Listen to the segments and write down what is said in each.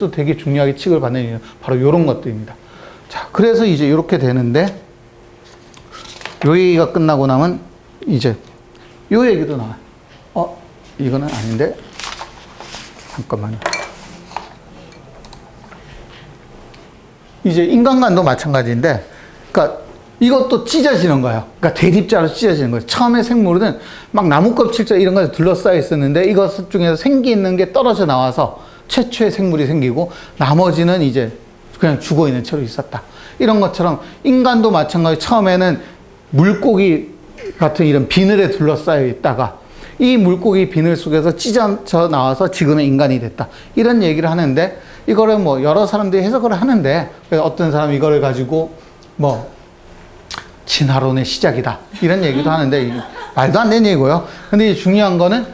또 되게 중요하게 취급을 받는 이유는 바로 이런 것들입니다. 자, 그래서 이제 이렇게 되는데, 요 얘기가 끝나고 나면 이제 요 얘기도 나와요. 이거는 아닌데, 잠깐만요. 이제 인간관도 마찬가지인데, 그러니까 이것도 찢어지는 거예요. 그러니까 대립자로 찢어지는 거예요. 처음에 생물은 막 나무 껍질째 이런 것에 둘러싸여 있었는데, 이것 중에서 생기 있는 게 떨어져 나와서 최초의 생물이 생기고, 나머지는 이제 그냥 죽어 있는 채로 있었다. 이런 것처럼 인간도 마찬가지. 처음에는 물고기 같은 이런 비늘에 둘러싸여 있다가 이 물고기 비늘 속에서 찢어져 나와서 지금의 인간이 됐다. 이런 얘기를 하는데, 이거를 뭐 여러 사람들이 해석을 하는데, 어떤 사람이 이거를 가지고 뭐 진화론의 시작이다, 이런 얘기도 하는데, 말도 안 되는 얘기고요. 근데 중요한 거는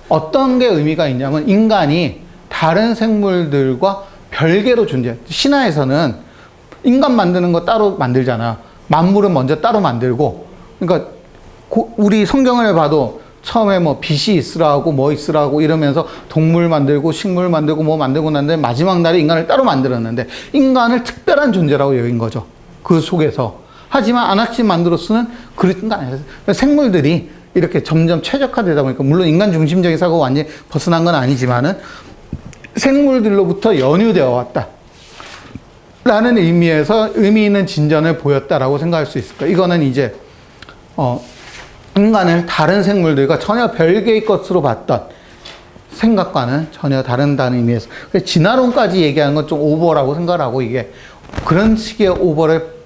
어떤 게 의미가 있냐면, 인간이 다른 생물들과 별개로 존재해요. 신화에서는 인간 만드는 거 따로 만들잖아. 만물은 먼저 따로 만들고, 그러니까 우리 성경을 봐도 처음에 뭐 빛이 있으라고 뭐 있으라고 이러면서 동물 만들고 식물 만들고 뭐 만들고 났는데, 마지막 날에 인간을 따로 만들었는데, 인간을 특별한 존재라고 여긴 거죠. 그 속에서. 하지만 아나키만드로스는 그런 거 아니에요. 생물들이 이렇게 점점 최적화되다 보니까, 물론 인간 중심적인 사고가 완전히 벗어난 건 아니지만은 생물들로부터 연유되어 왔다 라는 의미에서 의미 있는 진전을 보였다라고 생각할 수 있을 거예요. 이거는 이제 인간을 다른 생물들과 전혀 별개의 것으로 봤던 생각과는 전혀 다른다는 의미에서, 진화론까지 얘기하는 건 좀 오버라고 생각하고, 이게 그런 식의 오버를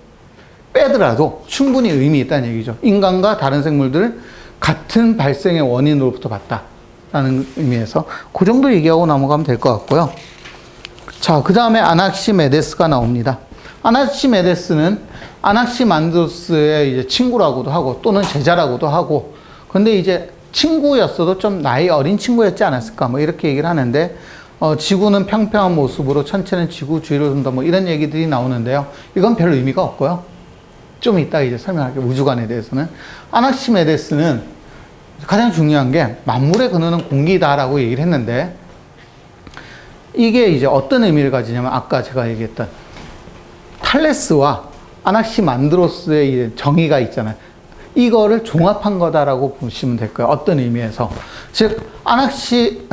빼더라도 충분히 의미 있다는 얘기죠. 인간과 다른 생물들을 같은 발생의 원인으로부터 봤다라는 의미에서 그 정도 얘기하고 넘어가면 될 것 같고요. 자, 그 다음에 아낙시메데스가 나옵니다. 아낙시메데스는 아낙시만드로스의 이제 친구라고도 하고 또는 제자라고도 하고, 근데 이제 친구였어도 좀 나이 어린 친구였지 않았을까, 뭐 이렇게 얘기를 하는데, 지구는 평평한 모습으로 천체는 지구 주위를 돈다, 뭐 이런 얘기들이 나오는데요. 이건 별 의미가 없고요. 좀 이따 이제 설명할게요. 우주관에 대해서는. 아낙시메데스는 가장 중요한 게 만물의 근원은 공기다라고 얘기를 했는데, 이게 이제 어떤 의미를 가지냐면, 아까 제가 얘기했던 탈레스와 아낙시만드로스의 정의가 있잖아요. 이거를 종합한 거다라고 보시면 될 거예요. 어떤 의미에서. 즉,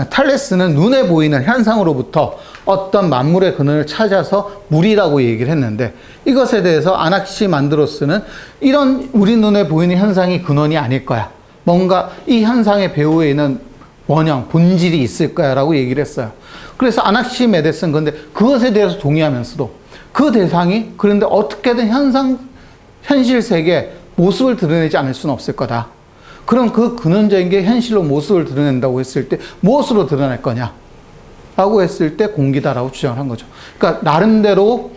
탈레스는 눈에 보이는 현상으로부터 어떤 만물의 근원을 찾아서 물이라고 얘기를 했는데, 이것에 대해서 아낙시만드로스는 이런 우리 눈에 보이는 현상이 근원이 아닐 거야. 뭔가 이 현상의 배후에 있는 원형, 본질이 있을 거야 라고 얘기를 했어요. 그래서 아낙시메데스는 근데 그것에 대해서 동의하면서도 그 대상이 그런데 어떻게든 현실 세계에 모습을 드러내지 않을 수는 없을 거다. 그럼 그 근원적인 게 현실로 모습을 드러낸다고 했을 때 무엇으로 드러낼 거냐? 라고 했을 때 공기다라고 주장을 한 거죠. 그러니까 나름대로,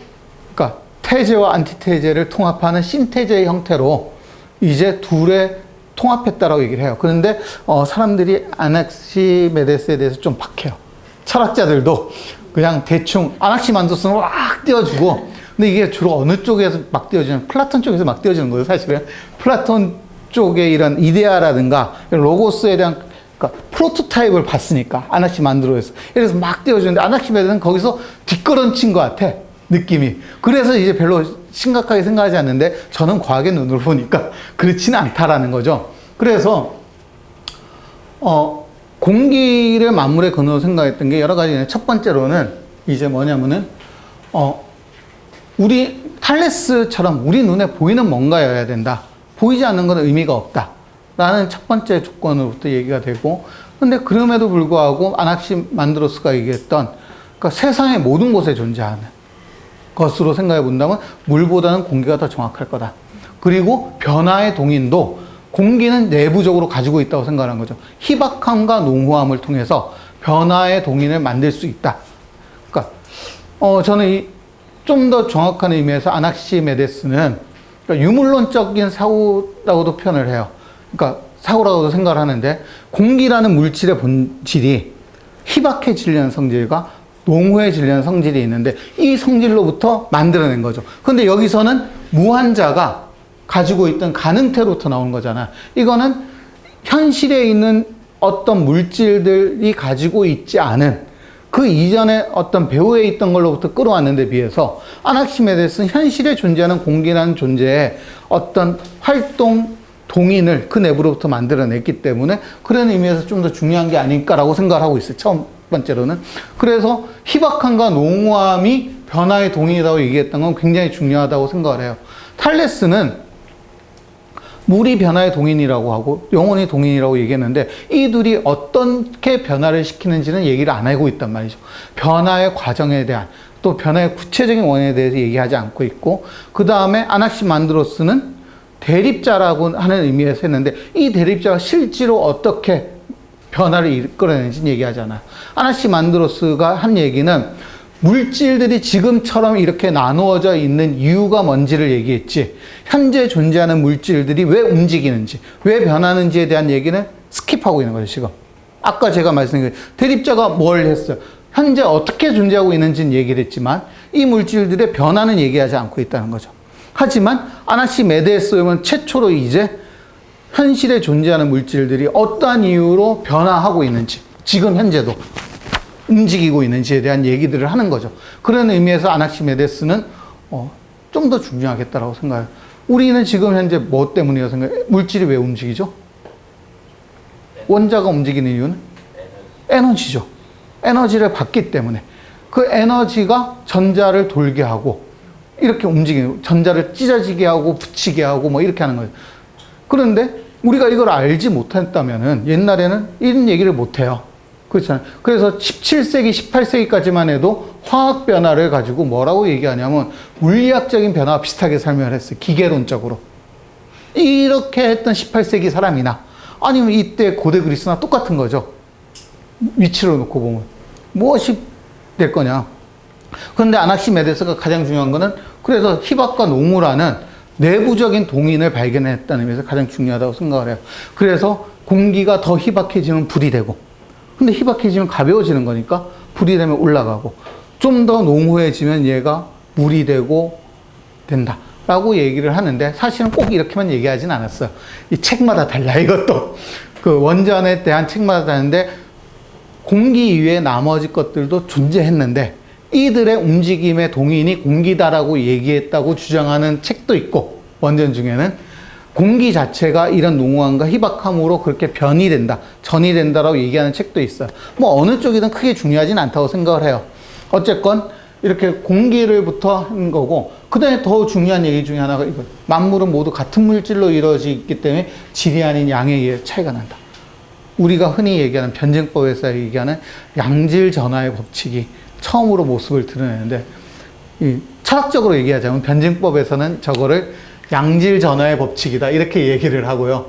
그러니까 태제와 안티태제를 통합하는 신태제의 형태로 이제 둘의 통합했다라고 얘기를 해요. 그런데 사람들이 아낙시메데스에 대해서 좀 박해요. 철학자들도 그냥 대충 아낙시만드로스는 막 띄워주고, 근데 이게 주로 어느 쪽에서 막 띄워지는, 플라톤 쪽에서 막 띄워지는 거예요, 사실은. 플라톤 쪽의 이런 이데아라든가 로고스에 대한, 그러니까 프로토타입을 봤으니까 아낙시만드로스에서. 그래서 막 띄워주는데 아낙시메데스는 거기서 뒷걸음친 것 같아, 느낌이. 그래서 이제 별로 심각하게 생각하지 않는데, 저는 과학의 눈으로 보니까 그렇지는 않다라는 거죠. 그래서 공기를 만물의 근원으로 생각했던 게 여러 가지. 첫 번째로는 이제 뭐냐면은 우리 탈레스처럼 우리 눈에 보이는 뭔가여야 된다. 보이지 않는 건 의미가 없다 라는 첫 번째 조건으로부터 얘기가 되고, 근데 그럼에도 불구하고 아낙시만드로스가 얘기했던, 그러니까 세상의 모든 곳에 존재하는 것으로 생각해 본다면 물보다는 공기가 더 정확할 거다. 그리고 변화의 동인도 공기는 내부적으로 가지고 있다고 생각하는 거죠. 희박함과 농후함을 통해서 변화의 동인을 만들 수 있다. 그러니까 저는 좀 더 정확한 의미에서 아낙시메데스는, 그러니까 유물론적인 사고라고도 표현을 해요. 그러니까 사고라고도 생각을 하는데, 공기라는 물질의 본질이 희박해지려는 성질과 농후해지려는 성질이 있는데, 이 성질로부터 만들어낸 거죠. 근데 여기서는 무한자가 가지고 있던 가능태로부터 나오는 거잖아. 이거는 현실에 있는 어떤 물질들이 가지고 있지 않은 그 이전에 어떤 배후에 있던 걸로부터 끌어왔는 데 비해서 아낙시메데스는 현실에 존재하는 공기라는 존재의 어떤 활동 동인을 그 내부로부터 만들어냈기 때문에 그런 의미에서 좀 더 중요한 게 아닐까라고 생각을 하고 있어요. 첫 번째로는. 그래서 희박함과 농후함이 변화의 동인이라고 얘기했던 건 굉장히 중요하다고 생각을 해요. 탈레스는 물이 변화의 동인이라고 하고 영혼이 동인이라고 얘기했는데 이 둘이 어떻게 변화를 시키는지는 얘기를 안 하고 있단 말이죠. 변화의 과정에 대한 또 변화의 구체적인 원인에 대해서 얘기하지 않고 있고 그 다음에 아낙시만드로스는 대립자라고 하는 의미에서 했는데 이 대립자가 실제로 어떻게 변화를 이끌어내는지는 얘기하지 않아요. 아낙시만드로스가 한 얘기는 물질들이 지금처럼 이렇게 나누어져 있는 이유가 뭔지를 얘기했지 현재 존재하는 물질들이 왜 움직이는지 왜 변하는지에 대한 얘기는 스킵하고 있는 거죠. 지금 아까 제가 말씀드린 대립자가 뭘 했어요. 현재 어떻게 존재하고 있는지는 얘기를 했지만 이 물질들의 변화는 얘기하지 않고 있다는 거죠. 하지만 아낙시메데스는 최초로 이제 현실에 존재하는 물질들이 어떠한 이유로 변화하고 있는지 지금 현재도 움직이고 있는지에 대한 얘기들을 하는 거죠. 그런 의미에서 아낙시메데스는 좀 더 중요하겠다라고 생각해요. 우리는 지금 현재 뭐 때문이라고 생각해요? 물질이 왜 움직이죠? 원자가 움직이는 이유는? 에너지죠. 에너지를 받기 때문에. 그 에너지가 전자를 돌게 하고 이렇게 움직이는, 전자를 찢어지게 하고 붙이게 하고 뭐 이렇게 하는 거예요. 그런데 우리가 이걸 알지 못했다면은 옛날에는 이런 얘기를 못해요. 그렇잖아요. 그래서 17세기, 18세기까지만 해도 화학 변화를 가지고 뭐라고 얘기하냐면 물리학적인 변화와 비슷하게 설명을 했어요. 기계론적으로. 이렇게 했던 18세기 사람이나 아니면 이때 고대 그리스나 똑같은 거죠. 위치로 놓고 보면. 무엇이 될 거냐. 그런데 아낙시메데스가 가장 중요한 거는 그래서 희박과 농후라는 내부적인 동인을 발견했다는 의미에서 가장 중요하다고 생각을 해요. 그래서 공기가 더 희박해지면 불이 되고 근데 희박해지면 가벼워지는 거니까 불이 되면 올라가고 좀 더 농후해지면 얘가 물이 되고 된다 라고 얘기를 하는데 사실은 꼭 이렇게만 얘기하진 않았어요. 이 책마다 달라. 이것도 그 원전에 대한 책마다 다른데 공기 이외에 나머지 것들도 존재했는데 이들의 움직임의 동인이 공기다라고 얘기했다고 주장하는 책도 있고 원전 중에는 공기 자체가 이런 농후함과 희박함으로 그렇게 변이 된다, 전이 된다라고 얘기하는 책도 있어요. 뭐 어느 쪽이든 크게 중요하진 않다고 생각을 해요. 어쨌건 이렇게 공기를부터 한 거고 그 다음에 더 중요한 얘기 중에 하나가 이거 만물은 모두 같은 물질로 이루어지기 때문에 질이 아닌 양에 의해 차이가 난다. 우리가 흔히 얘기하는 변증법에서 얘기하는 양질 전하의 법칙이 처음으로 모습을 드러내는데 이 철학적으로 얘기하자면 변증법에서는 저거를 양질 전하의 법칙이다 이렇게 얘기를 하고요.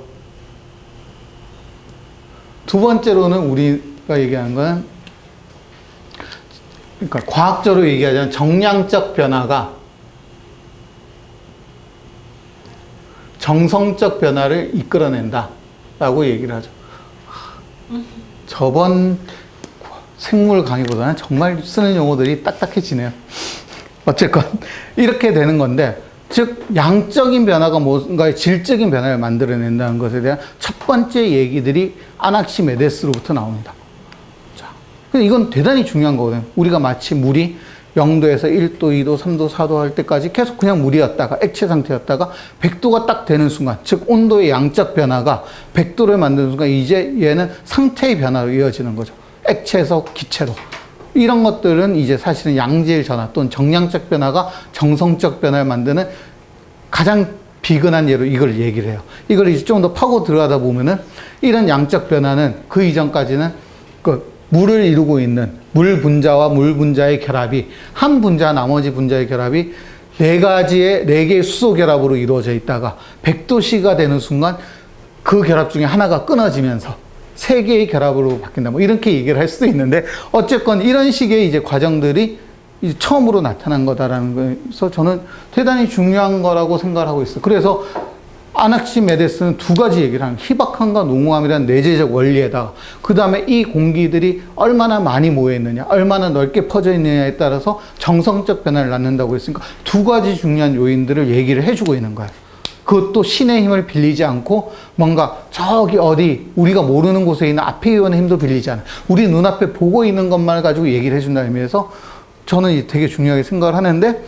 두 번째로는 우리가 얘기하는 건 그러니까 과학적으로 얘기하자면 정량적 변화가 정성적 변화를 이끌어낸다 라고 얘기를 하죠. 저번 생물 강의보다는 정말 쓰는 용어들이 딱딱해지네요. 어쨌건 이렇게 되는 건데 즉 양적인 변화가 뭔가의 질적인 변화를 만들어낸다는 것에 대한 첫 번째 얘기들이 아낙시메데스로부터 나옵니다. 자, 이건 대단히 중요한 거거든요. 우리가 마치 물이 0도에서 1도, 2도, 3도, 4도 할 때까지 계속 그냥 물이었다가 액체 상태였다가 100도가 딱 되는 순간 즉 온도의 양적 변화가 100도를 만드는 순간 이제 얘는 상태의 변화로 이어지는 거죠. 액체에서 기체로. 이런 것들은 이제 사실은 양질 전화 또는 정량적 변화가 정성적 변화를 만드는 가장 비근한 예로 이걸 얘기를 해요. 이걸 이제 좀 더 파고 들어가다 보면은 이런 양적 변화는 그 이전까지는 그 물을 이루고 있는 물 분자와 물 분자의 결합이 한 분자 나머지 분자의 결합이 네 개의 수소 결합으로 이루어져 있다가 100도씨가 되는 순간 그 결합 중에 하나가 끊어지면서 세 개의 결합으로 바뀐다. 뭐 이렇게 얘기를 할 수도 있는데 어쨌건 이런 식의 이제 과정들이 이제 처음으로 나타난 거다라는 거에서 저는 대단히 중요한 거라고 생각을 하고 있어요. 그래서 아낙시메데스는 두 가지 얘기를 하는 희박함과 농후함이라는 내재적 원리에다가 그 다음에 이 공기들이 얼마나 많이 모여 있느냐 얼마나 넓게 퍼져 있느냐에 따라서 정성적 변화를 낳는다고 했으니까 두 가지 중요한 요인들을 얘기를 해주고 있는 거예요. 그것도 신의 힘을 빌리지 않고 뭔가 저기 어디 우리가 모르는 곳에 있는 앞에 있는 힘도 빌리지 않아. 우리 눈앞에 보고 있는 것만 가지고 얘기를 해준다는 의미에서 저는 되게 중요하게 생각을 하는데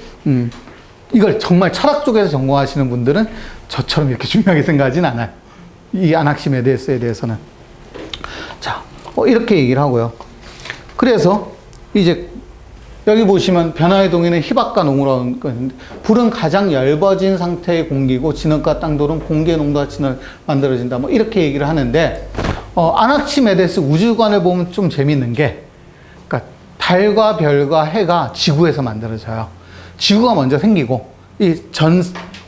이걸 정말 철학 쪽에서 전공하시는 분들은 저처럼 이렇게 중요하게 생각하진 않아요. 이 아낙시메데스에 대해서는. 자, 이렇게 얘기를 하고요. 그래서 이제 여기 보시면 변화의 동의는 희박과 농으로 거는데 불은 가장 엷어진 상태의 공기고 진흙과 땅돌은 공기의 농도와 진을 만들어진다. 뭐 이렇게 얘기를 하는데 아낙시메데스 우주관을 보면 좀 재밌는 게 그러니까 달과 별과 해가 지구에서 만들어져요. 지구가 먼저 생기고 이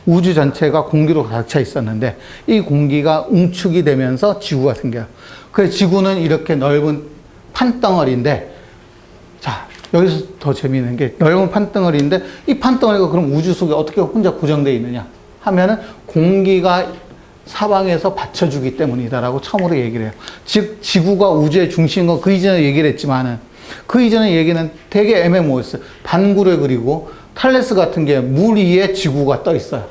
우주 전체가 공기로 가득 차 있었는데 이 공기가 응축이 되면서 지구가 생겨요. 그래서 지구는 이렇게 넓은 판덩어리인데 자, 여기서 더 재미있는 게 넓은 판덩어리인데 이 판덩어리가 그럼 우주 속에 어떻게 혼자 고정되어 있느냐 하면은 공기가 사방에서 받쳐주기 때문이다라고 처음으로 얘기를 해요. 즉 지구가 우주의 중심인 건 그 이전에 얘기를 했지만은 그 이전의 얘기는 되게 애매모호했어요. 반구를 그리고 탈레스 같은 게 물 위에 지구가 떠 있어요.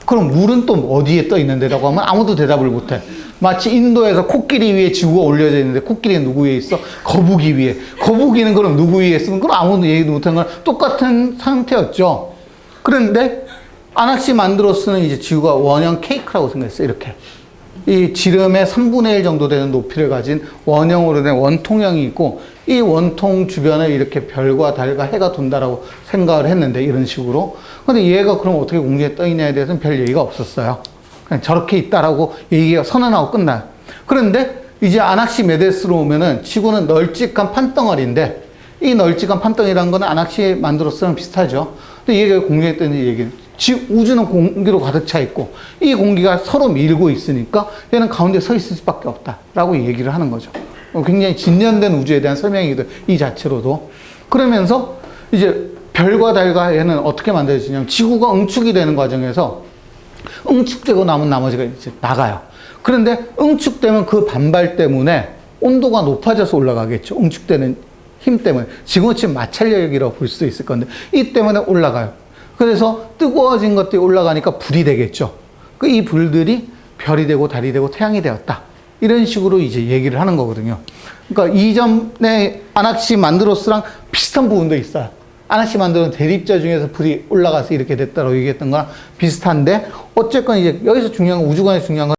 그럼 물은 또 어디에 떠 있는데라고 하면 아무도 대답을 못해. 마치 인도에서 코끼리 위에 지구가 올려져 있는데 코끼리는 누구 위에 있어? 거북이 위에. 거북이는 그럼 누구 위에 있으면 그럼 아무도 얘기도 못하는 건 똑같은 상태였죠. 그런데 아낙시만드로스는 이제 지구가 원형 케이크라고 생각했어요. 이렇게. 이 지름의 3분의 1 정도 되는 높이를 가진 원형으로 된 원통형이 있고 이 원통 주변에 이렇게 별과 달과 해가 돈다라고 생각을 했는데 이런 식으로. 근데 얘가 그럼 어떻게 공중에 떠 있냐에 대해서는 별 얘기가 없었어요. 그냥 저렇게 있다라고 얘기가 선언하고 끝나요. 그런데 이제 아낙시메데스로 오면은 지구는 널찍한 판덩어리인데 이 널찍한 판덩이라는 거는 아낙시만드로스랑 비슷하죠. 근데 얘가 공중에 떠 있는 얘기는 우주는 공기로 가득 차 있고 이 공기가 서로 밀고 있으니까 얘는 가운데 서 있을 수밖에 없다라고 얘기를 하는 거죠. 굉장히 진전된 우주에 대한 설명이기도 이 자체로도. 그러면서 이제 별과 달과 얘는 어떻게 만들어지냐면 지구가 응축이 되는 과정에서 응축되고 남은 나머지가 이제 나가요. 그런데 응축되면 그 반발 때문에 온도가 높아져서 올라가겠죠. 응축되는 힘 때문에. 지금은 지금 마찰력이라고 볼 수도 있을 건데 이 때문에 올라가요. 그래서 뜨거워진 것들이 올라가니까 불이 되겠죠. 이 불들이 별이 되고 달이 되고 태양이 되었다. 이런 식으로 이제 얘기를 하는 거거든요. 그러니까 이전에 아낙시만드로스랑 비슷한 부분도 있어요. 아낙시만드로는 대립자 중에서 불이 올라가서 이렇게 됐다고 얘기했던 거랑 비슷한데 어쨌건 이제 여기서 중요한 건 우주관에서 중요한 건